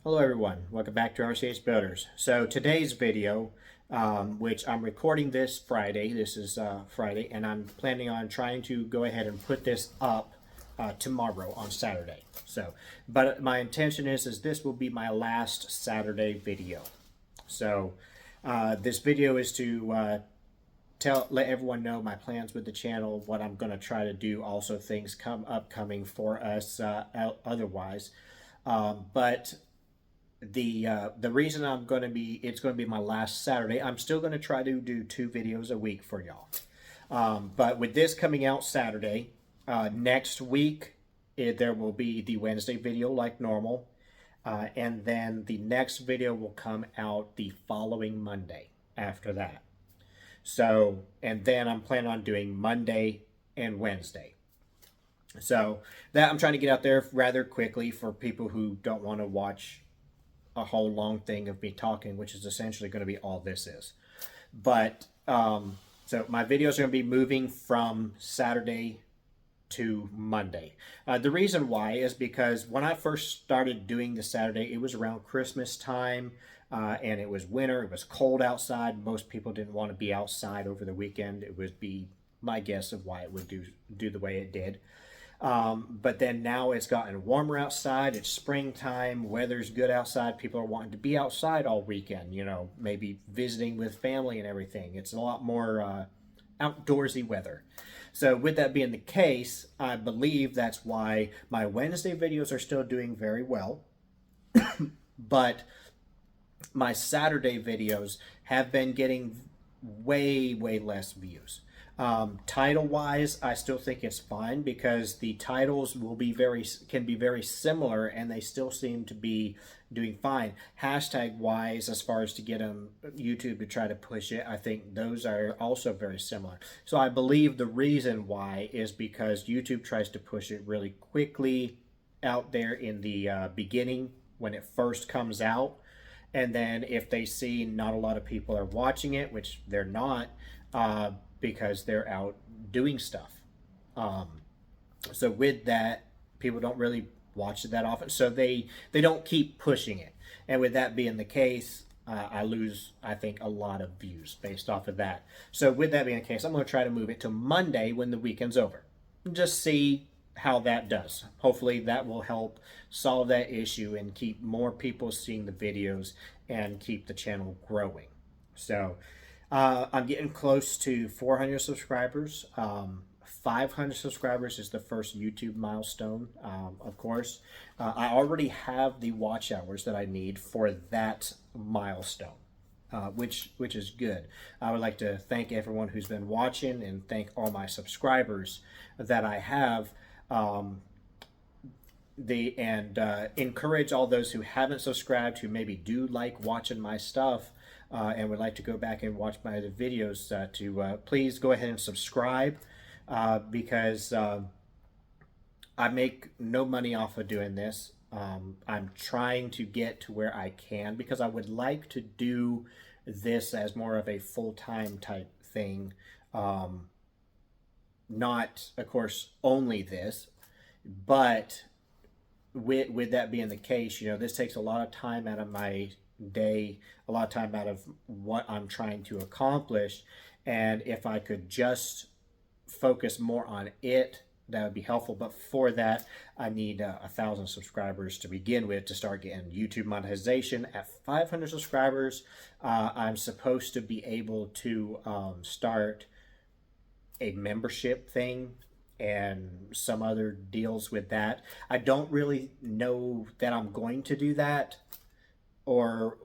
Hello everyone, welcome back to RCH Builders. So today's video, which I'm recording this Friday, this is Friday, and I'm planning on trying to go ahead and put this up tomorrow on Saturday. But my intention is this will be my last Saturday video. So this video is to let everyone know my plans with the channel, what I'm going to try to do, also things upcoming for us otherwise. But the reason it's going to be my last Saturday. I'm still going to try to do 2 videos a week for y'all. But with this coming out Saturday, next week there will be the Wednesday video like normal, and then the next video will come out the following Monday after that. So, and then I'm planning on doing Monday and Wednesday. So that I'm trying to get out there rather quickly for people who don't want to watch a whole long thing of me talking, which is essentially going to be all this is. But so my videos are going to be moving from Saturday to Monday. The reason why is because when I first started doing the Saturday, it was around Christmas time, and it was winter. It was cold outside. Most people didn't want to be outside over the weekend. It would be my guess of why it would do the way it did. But then now it's gotten warmer outside. It's springtime. Weather's good outside. People are wanting to be outside all weekend, you know, maybe visiting with family and everything. It's a lot more outdoorsy weather. So with that being the case, I believe that's why my Wednesday videos are still doing very well. But my Saturday videos have been getting way less views. Title wise, I still think it's fine because the titles can be very similar and they still seem to be doing fine. Hashtag wise, as far as to get YouTube to try to push it, I think those are also very similar. So I believe the reason why is because YouTube tries to push it really quickly out there in the beginning when it first comes out. And then if they see not a lot of people are watching it, which they're not, because they're out doing stuff. So with that, people don't really watch it that often. So they don't keep pushing it. And with that being the case, I lose, I think, a lot of views based off of that. So with that being the case, I'm going to try to move it to Monday when the weekend's over. Just see how that does. Hopefully that will help solve that issue and keep more people seeing the videos and keep the channel growing. So I'm getting close to 400 subscribers. 500 subscribers is the first YouTube milestone, of course. I already have the watch hours that I need for that milestone, which is good. I would like to thank everyone who's been watching and thank all my subscribers that I have. Encourage all those who haven't subscribed, who maybe do like watching my stuff, and would like to go back and watch my other videos, to please go ahead and subscribe, because I make no money off of doing this. I'm trying to get to where I can because I would like to do this as more of a full-time type thing. Not, of course, only this, but with that being the case, you know, this takes a lot of time out of my day, a lot of time out of what I'm trying to accomplish. And if I could just focus more on it, that would be helpful. But for that, I need 1,000 subscribers to begin with to start getting YouTube monetization. At 500 subscribers, I'm supposed to be able to start a membership thing and some other deals with that. I don't really know that I'm going to do that or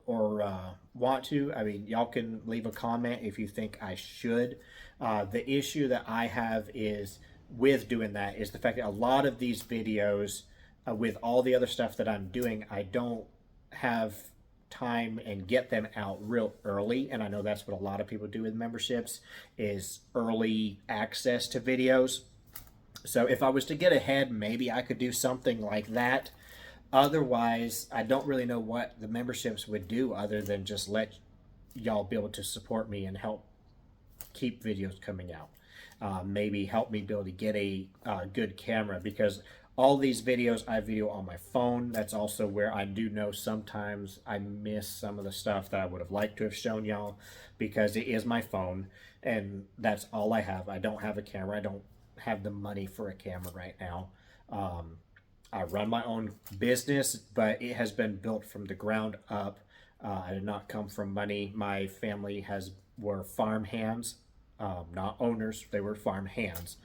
want to. I mean, y'all can leave a comment if you think I should. The issue that I have is with doing that is the fact that a lot of these videos, with all the other stuff that I'm doing, I don't have time and get them out real early. And I know that's what a lot of people do with memberships, is early access to videos. So if I was to get ahead, maybe I could do something like that. Otherwise, I don't really know what the memberships would do other than just let y'all be able to support me and help keep videos coming out. Maybe help me be able to get a good camera, because All these videos I video on my phone. That's also where I do know sometimes I miss some of the stuff that I would have liked to have shown y'all, because it is my phone and that's all I have. I don't have a camera. I don't have the money for a camera right now. I run my own business, but it has been built from the ground up. I did not come from money. My family were farm hands, not owners. They were farm hands.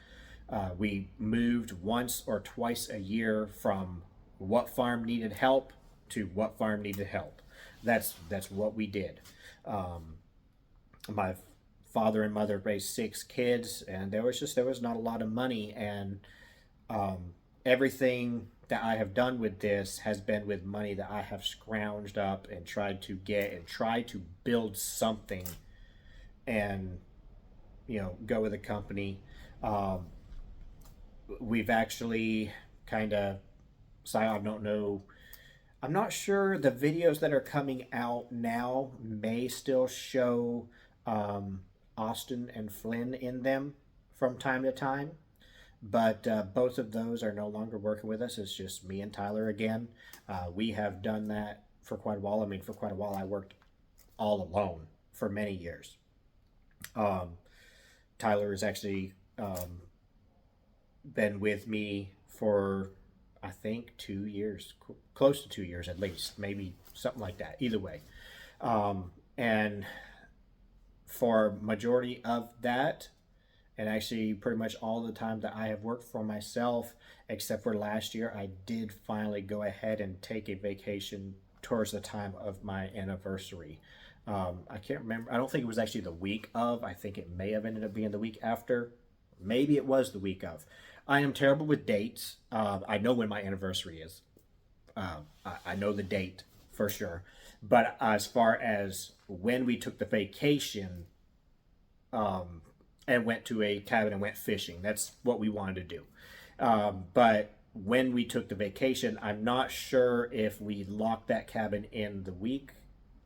We moved once or twice a year from what farm needed help to what farm needed help. That's what we did. My father and mother raised 6 kids, and there was not a lot of money, and everything that I have done with this has been with money that I have scrounged up and tried to get and try to build something, and go with a company. We've actually kind of, so I don't know, I'm not sure, the videos that are coming out now may still show Austin and Flynn in them from time to time, but both of those are no longer working with us. It's just me and Tyler again. We have done that for quite a while. I mean, for quite a while I worked all alone for many years. Tyler has actually been with me for, I think, 2 years, close to 2 years at least, maybe something like that. Either way, and for majority of that, and actually pretty much all the time that I have worked for myself, except for last year, I did finally go ahead and take a vacation towards the time of my anniversary. I can't remember. I don't think it was actually the week of. I think it may have ended up being the week after. Maybe it was the week of. I am terrible with dates. I know when my anniversary is. I know the date for sure. But as far as when we took the vacation and went to a cabin and went fishing, that's what we wanted to do. But when we took the vacation, I'm not sure if we locked that cabin in the week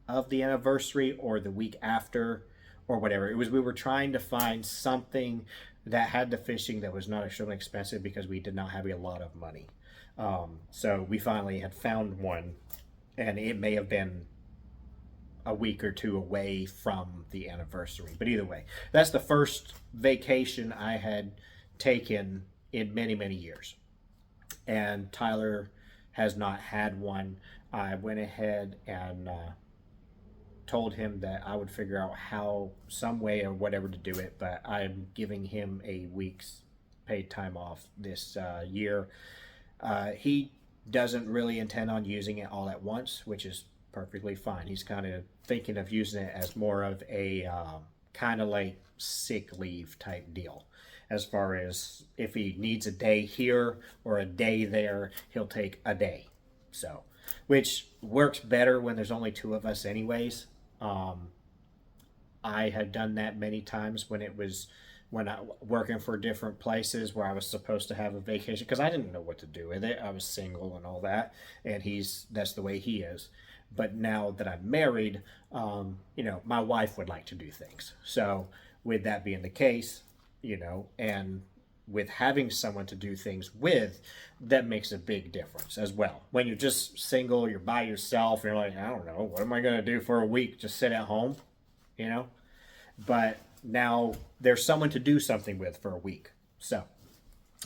of the anniversary or the week after or whatever. We were trying to find something that had the fishing that was not extremely expensive, because we did not have a lot of money. So we finally had found one, and it may have been a week or two away from the anniversary. But either way, that's the first vacation I had taken in many, many years. And Tyler has not had one. I went ahead and told him that I would figure out some way or whatever to do it, but I'm giving him a week's paid time off this year. He doesn't really intend on using it all at once, which is perfectly fine. He's kind of thinking of using it as more of a kind of like sick leave type deal. As far as if he needs a day here or a day there, he'll take a day. So, which works better when there's only 2 of us anyways. I had done that many times when I working for different places where I was supposed to have a vacation, because I didn't know what to do with it. I was single and all that, and that's the way he is. But now that I'm married, my wife would like to do things. So with that being the case, and with having someone to do things with, that makes a big difference as well. When you're just single, you're by yourself, and you're like, I don't know, what am I going to do for a week? Just sit at home, But now there's someone to do something with for a week. So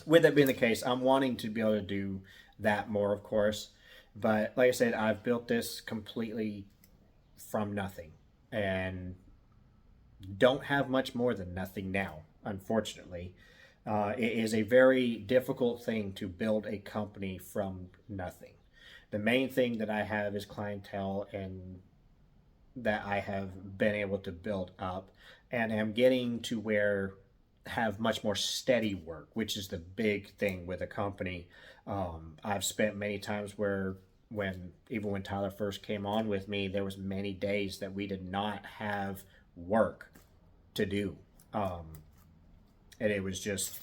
with that being the case, I'm wanting to be able to do that more, of course. But like I said, I've built this completely from nothing and don't have much more than nothing now, unfortunately. It is a very difficult thing to build a company from nothing. The main thing that I have is clientele, and that I have been able to build up, and am getting to where have much more steady work, which is the big thing with a company. I've spent many times even when Tyler first came on with me, there was many days that we did not have work to do. And it was just,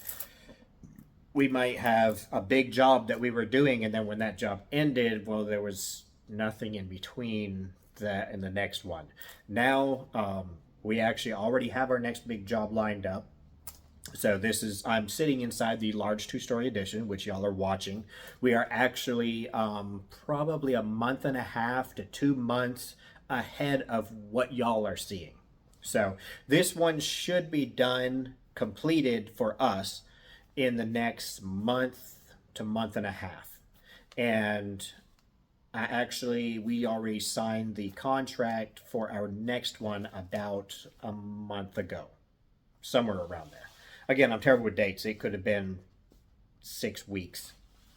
we might have a big job that we were doing, and then when that job ended, well, there was nothing in between that and the next one. Now, we actually already have our next big job lined up. So I'm sitting inside the large 2-story addition, which y'all are watching. We are actually probably a month and a half to 2 months ahead of what y'all are seeing. So this one should be done, completed for us in the next month to month and a half. And we already signed the contract for our next one about a month ago, somewhere around there. Again, I'm terrible with dates. It could have been 6 weeks.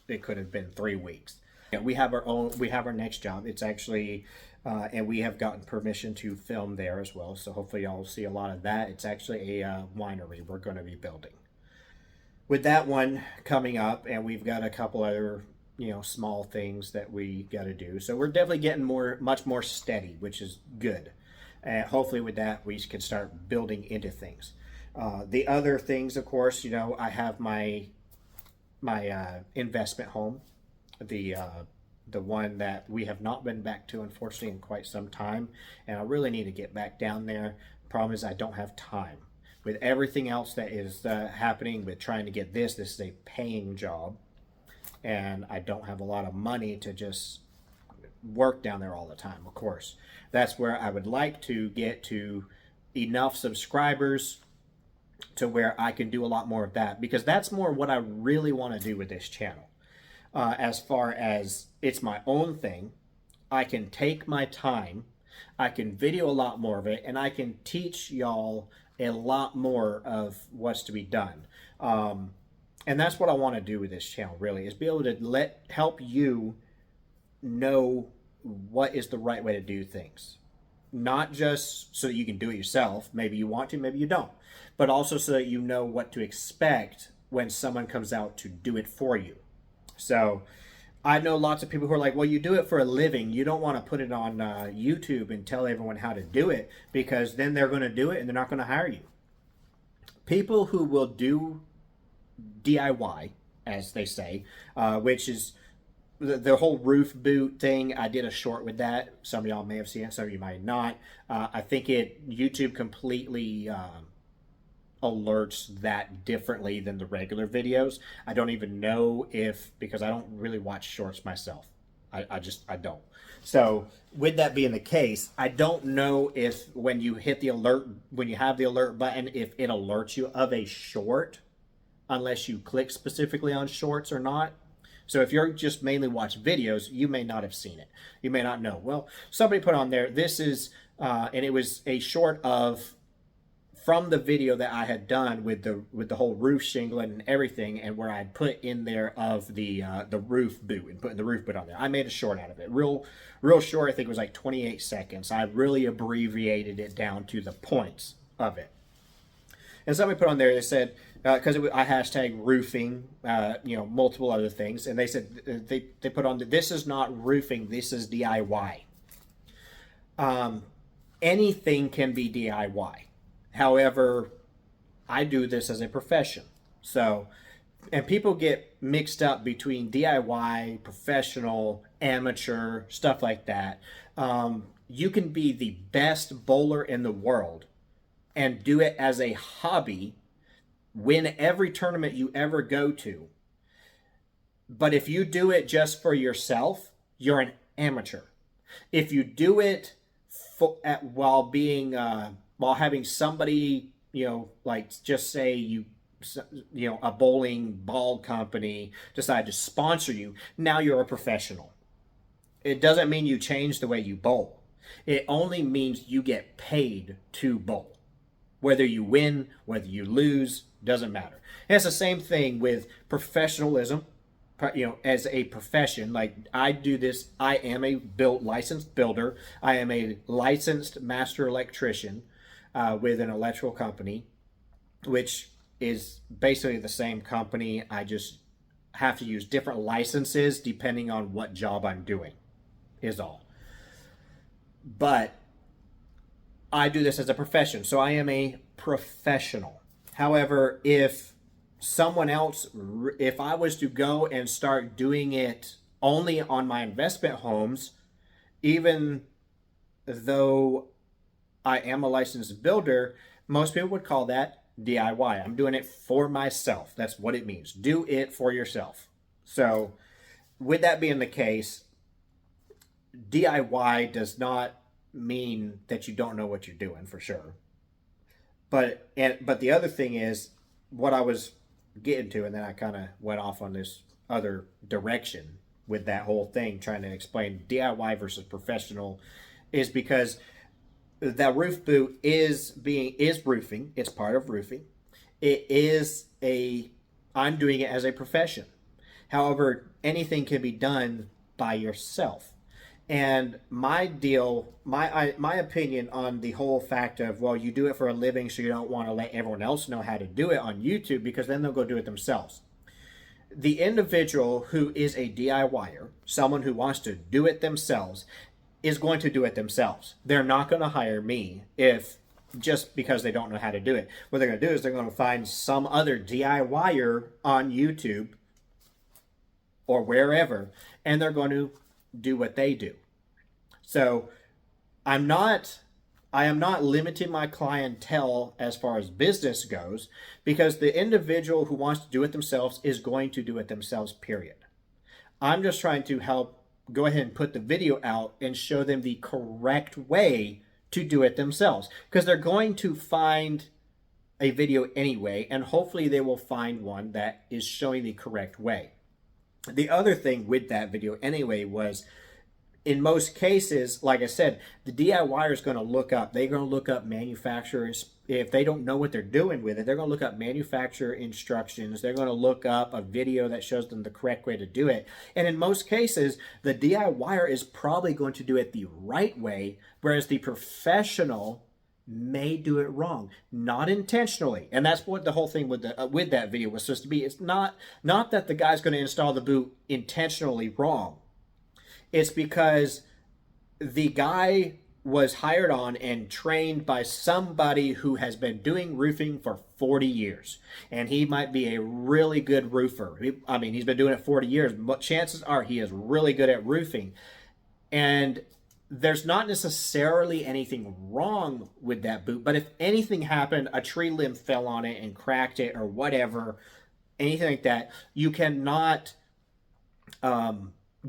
It could have been 3 weeks. Yeah, we have our next job. It's actually, and we have gotten permission to film there as well. So hopefully y'all will see a lot of that. It's actually a winery we're going to be building. With that one coming up, and we've got a couple other, small things that we got to do. So we're definitely getting much more steady, which is good. And hopefully with that, we can start building into things. The other things, of course, I have my investment home, the one that we have not been back to, unfortunately, in quite some time, and I really need to get back down there. Problem is, I don't have time. With everything else that is happening with trying to get this is a paying job, and I don't have a lot of money to just work down there all the time. Of course, that's where I would like to get to enough subscribers to where I can do a lot more of that, because that's more what I really want to do with this channel. As far as it's my own thing, I can take my time, I can video a lot more of it, and I can teach y'all a lot more of what's to be done. And that's what I want to do with this channel, really, is be able to help you know what is the right way to do things. Not just so that you can do it yourself, maybe you want to, maybe you don't, but also so that you know what to expect when someone comes out to do it for you. So I know lots of people who are like, well, you do it for a living. You don't want to put it on YouTube and tell everyone how to do it, because then they're going to do it and they're not going to hire you. People who will do DIY, as they say, which is the whole roof boot thing. I did a short with that. Some of y'all may have seen it, some of you might not. I think YouTube completely alerts that differently than the regular videos. I don't even know because I don't really watch shorts myself. I don't. So with that being the case, I don't know if when you hit the alert, when you have the alert button, if it alerts you of a short, unless you click specifically on shorts or not. So if you're just mainly watch videos, you may not have seen it. You may not know. Well, somebody put on there, this is, and it was a short of, from the video that I had done with the whole roof shingling and everything, and where I had put in there of the roof boot and putting the roof boot on there. I made a short out of it. Real short, I think it was like 28 seconds. I really abbreviated it down to the points of it. And somebody put on there, they said, because I hashtag roofing, multiple other things, and they said, they put on, this is not roofing, this is DIY. Anything can be DIY. However, I do this as a profession. So, and people get mixed up between DIY, professional, amateur, stuff like that. You can be the best bowler in the world and do it as a hobby, win every tournament you ever go to. But if you do it just for yourself, you're an amateur. If you do it while having somebody, like just say a bowling ball company decide to sponsor you, now you're a professional. It doesn't mean you change the way you bowl. It only means you get paid to bowl. Whether you win, whether you lose, doesn't matter. And it's the same thing with professionalism, as a profession. Like I do this, I am a licensed builder. I am a licensed master electrician with an electrical company, which is basically the same company. I just have to use different licenses depending on what job I'm doing, is all. But I do this as a profession, so I am a professional. However, if I was to go and start doing it only on my investment homes, even though I am a licensed builder, most people would call that DIY. I'm doing it for myself. That's what it means. Do it for yourself. So, with that being the case, DIY does not mean that you don't know what you're doing for sure. But the other thing is what I was getting to, and then I kind of went off on this other direction with that whole thing, trying to explain DIY versus professional, is because that roof boot is roofing. It's part of roofing. It is I'm doing it as a profession. However, anything can be done by yourself. And my opinion on the whole fact of, well, you do it for a living, so you don't want to let everyone else know how to do it on YouTube, because then they'll go do it themselves. The individual who is a DIYer, someone who wants to do it themselves, is going to do it themselves. They're not going to hire me just because they don't know how to do it. What they're going to do is they're going to find some other DIYer on YouTube or wherever, and they're going to do what they do. So I am not limiting my clientele as far as business goes, because the individual who wants to do it themselves is going to do it themselves, period. I'm just trying to help go ahead and put the video out and show them the correct way to do it themselves, because they're going to find a video anyway, and hopefully they will find one that is showing the correct way. The other thing with that video anyway was, in most cases, like I said, the DIYer is going to look up. They're going to look up manufacturers. If they don't know what they're doing with it, they're going to look up manufacturer instructions. They're going to look up a video that shows them the correct way to do it. And in most cases, the DIYer is probably going to do it the right way, whereas the professional may do it wrong, not intentionally. And that's what the whole thing with that video was supposed to be. It's not that the guy's going to install the boot intentionally wrong. It's because the guy was hired on and trained by somebody who has been doing roofing for 40 years. And he might be a really good roofer. He's been doing it 40 years, but chances are he is really good at roofing. And there's not necessarily anything wrong with that boot, but if anything happened, a tree limb fell on it and cracked it or whatever, anything like that, you cannot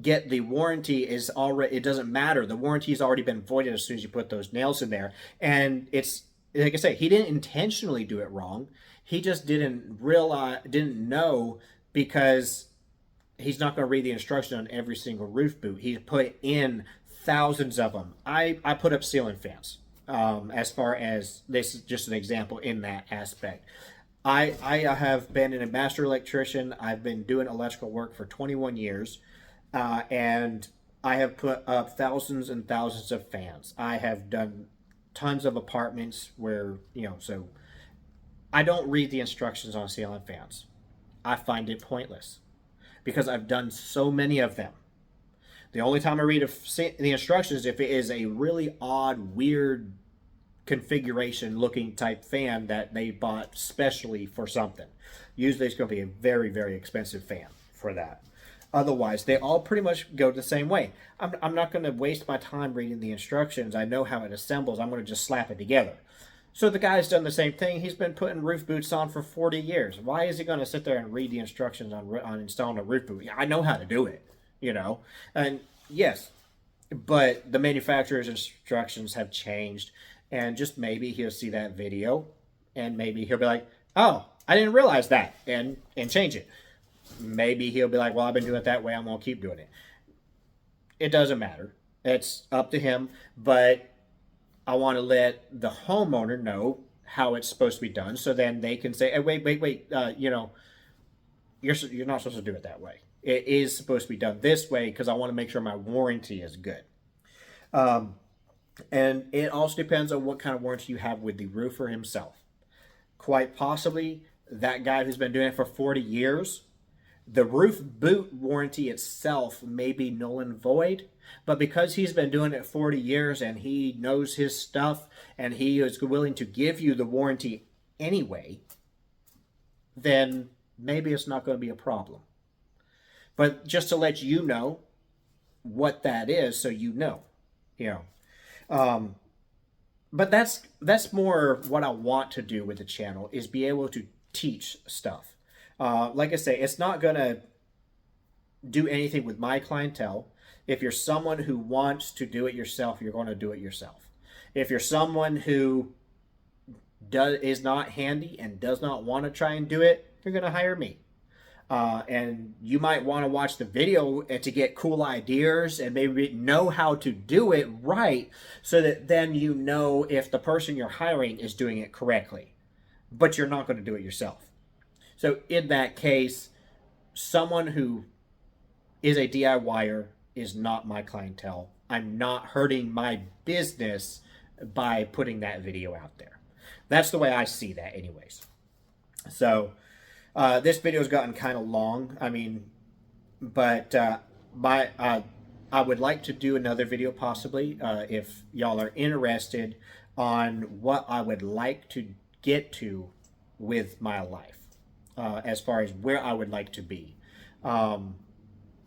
get the warranty. It doesn't matter. The warranty has already been voided as soon as you put those nails in there. And it's, like I say, he didn't intentionally do it wrong. He just didn't know, because he's not going to read the instruction on every single roof boot. He put in thousands of them. I put up ceiling fans. As far as this is just an example in that aspect. I have been a master electrician. I've been doing electrical work for 21 years. And I have put up thousands and thousands of fans. I have done tons of apartments where, so I don't read the instructions on ceiling fans. I find it pointless because I've done so many of them. The only time I read the instructions is if it is a really odd, weird configuration looking type fan that they bought specially for something. Usually it's going to be a very, very expensive fan for that. Otherwise, they all pretty much go the same way. I'm not going to waste my time reading the instructions. I know how it assembles. I'm going to just slap it together. So the guy's done the same thing. He's been putting roof boots on for 40 years. Why is he going to sit there and read the instructions on installing a roof boot? I know how to do it, And yes, but the manufacturer's instructions have changed. And just maybe he'll see that video and maybe he'll be like, oh, I didn't realize that, and change it. Maybe he'll be like, well, I've been doing it that way, I'm going to keep doing it. It doesn't matter. It's up to him, but I want to let the homeowner know how it's supposed to be done, so then they can say, hey, wait, you're not supposed to do it that way. It is supposed to be done this way because I want to make sure my warranty is good. And it also depends on what kind of warranty you have with the roofer himself. Quite possibly, that guy who's been doing it for 40 years, the roof boot warranty itself may be null and void, but because he's been doing it 40 years and he knows his stuff and he is willing to give you the warranty anyway, then maybe it's not going to be a problem. But just to let you know what that is, so you know. but that's more what I want to do with the channel, is be able to teach stuff. Like I say, it's not gonna do anything with my clientele. If you're someone who wants to do it yourself, you're going to do it yourself. If you're someone who is not handy and does not want to try and do it, you're going to hire me. And you might want to watch the video to get cool ideas and maybe know how to do it right, so that then you know if the person you're hiring is doing it correctly. But you're not going to do it yourself. So in that case, someone who is a DIYer is not my clientele. I'm not hurting my business by putting that video out there. That's the way I see that anyways. So this video has gotten kind of long. I mean, but I would like to do another video possibly if y'all are interested on what I would like to get to with my life, as far as where I would like to be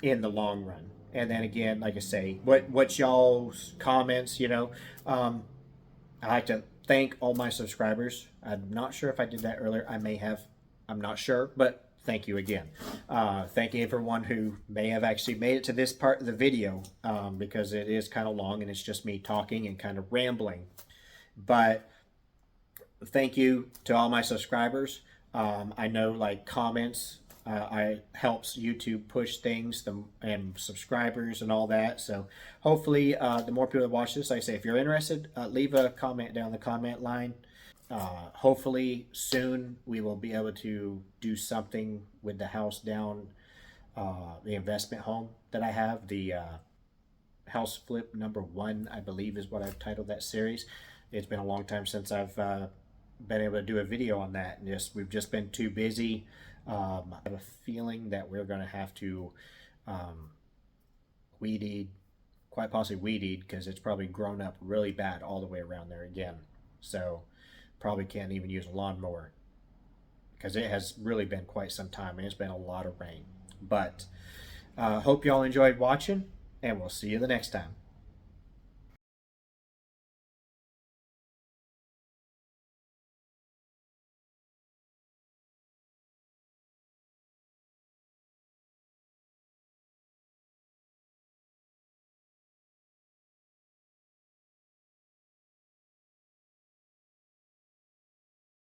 in the long run. And then again, like I say, what y'all's comments, I like to thank all my subscribers. I'm not sure if I did that earlier. I may have. I'm not sure, but thank you again. Thank you everyone who may have actually made it to this part of the video, because it is kind of long and it's just me talking and kind of rambling. But thank you to all my subscribers. I know like comments helps YouTube push things and subscribers and all that. So hopefully the more people that watch this, like I say, if you're interested, leave a comment down the comment line. Hopefully soon we will be able to do something with the house down, the investment home that I have, the house flip #1, I believe is what I've titled that series. It's been a long time since I've been able to do a video on that, and we've just been too busy. I have a feeling that we're going to have to weed eat, quite possibly weed eat, because it's probably grown up really bad all the way around there again. So probably can't even use a lawnmower, because it has really been quite some time and it's been a lot of rain. But hope y'all enjoyed watching, and we'll see you the next time.